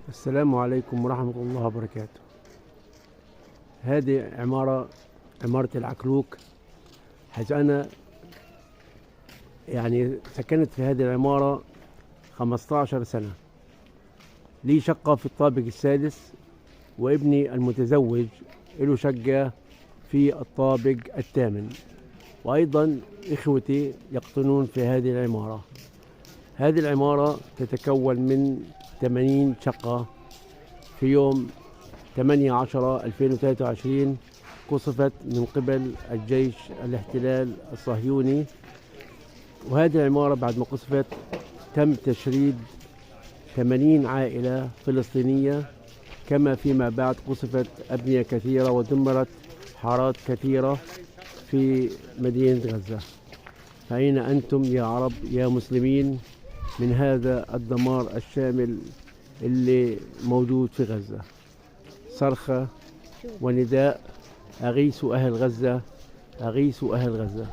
السلام عليكم ورحمة الله وبركاته. هذه عمارة العكلوك، حيث أنا سكنت في هذه العمارة 15 سنة. لي شقة في الطابق السادس، وابني المتزوج له شقة في الطابق الثامن، وأيضا إخوتي يقطنون في هذه العمارة. هذه العمارة تتكون من 80 شقة. في يوم 8/10/2023 قصفت من قبل الجيش الاحتلال الصهيوني، وهذه العمارة بعد ما قصفت تم تشريد 80 عائلة فلسطينية، كما فيما بعد قصفت أبنية كثيرة ودمرت حارات كثيرة في مدينة غزة. فأين أنتم يا عرب يا مسلمين من هذا الدمار الشامل اللي موجود في غزة؟ صرخة ونداء: أغيثوا أهل غزة، أغيثوا أهل غزة.